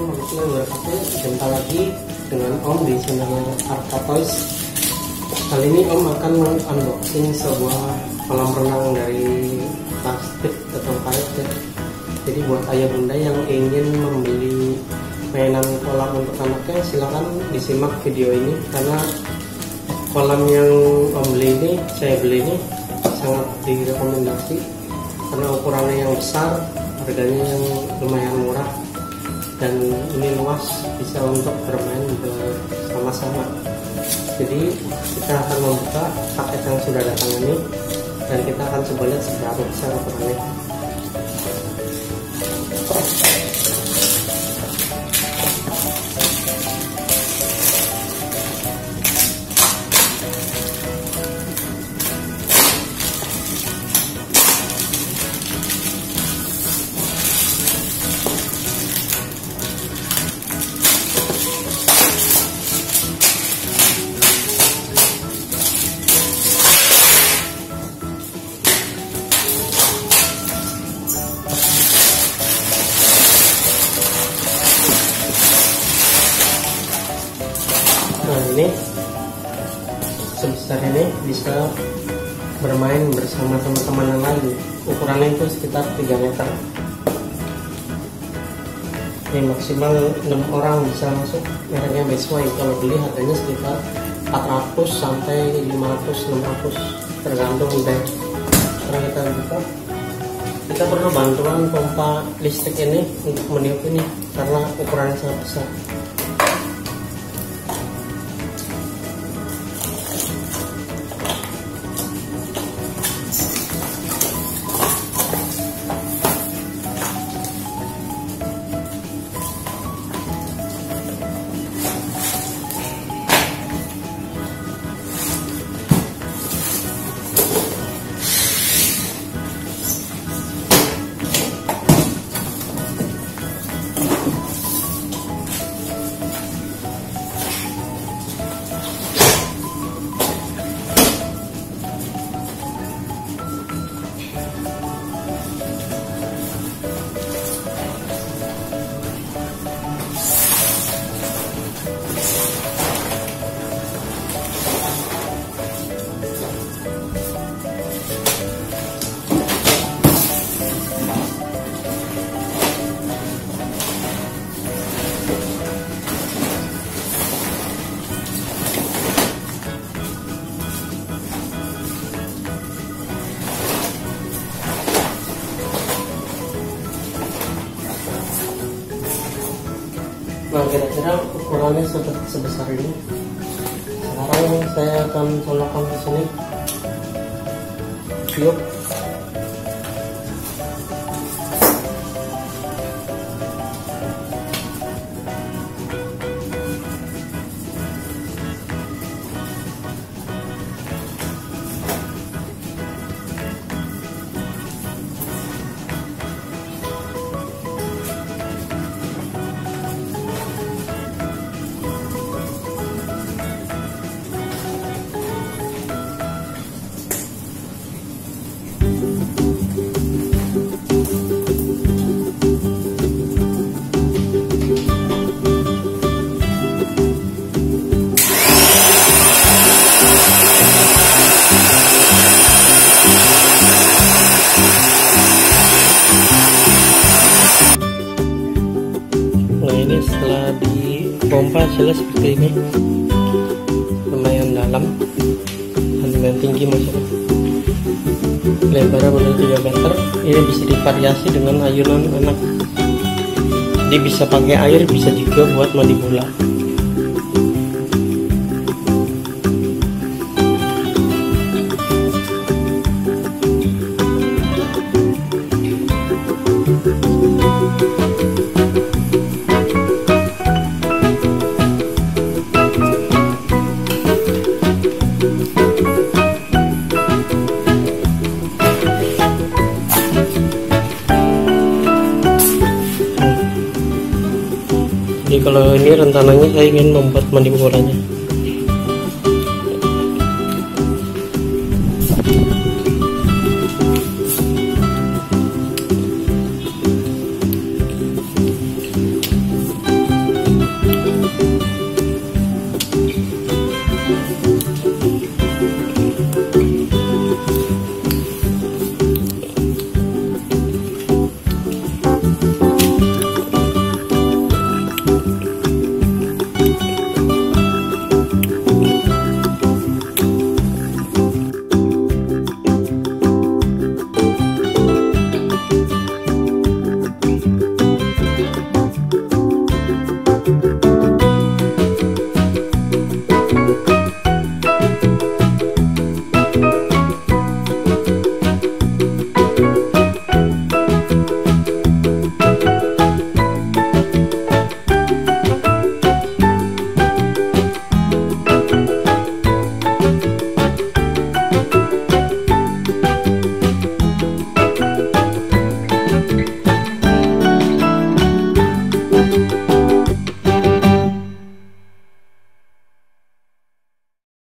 warahmatullahi wabarakatuh. Jumpa lagi dengan Om di channel Arka Toys. Kali ini Om akan unboxing sebuah kolam renang dari plastik atau karet ya. Jadi buat ayah bunda yang ingin membeli mainan kolam untuk anaknya, silakan disimak video ini karena kolam yang saya beli ini sangat direkomendasi karena ukurannya yang besar, harganya yang lumayan murah, dan ini luas, bisa untuk bermain bersama-sama. Jadi kita akan membuka paket yang sudah datang ini dan kita akan coba lihat seberapa besar ukurannya. Nah, ini sebesar ini bisa bermain bersama teman-teman yang lain. Ukurannya itu sekitar 3 meter. Ini maksimal 6 orang bisa masuk. Mereknya Bestway. Kalau beli harganya sekitar 400 sampai 500-600 tergantung deh. Sekarang kita buka. Kita perlu bantuan pompa listrik ini untuk meniup ini karena ukurannya sangat besar. Nah, kira-kira ukurannya sebesar ini. Sekarang saya akan colokkan ke sini. Yuk. Ini setelah dipompa jelas seperti ini, lumayan dalam dan lumayan tinggi, maksudnya lebarnya benar 3 meter. Ini bisa divariasi dengan ayunan anak, jadi bisa pakai air, bisa juga buat mandi bola. Jadi kalau ini rencananya saya ingin membuat mandi bolanya.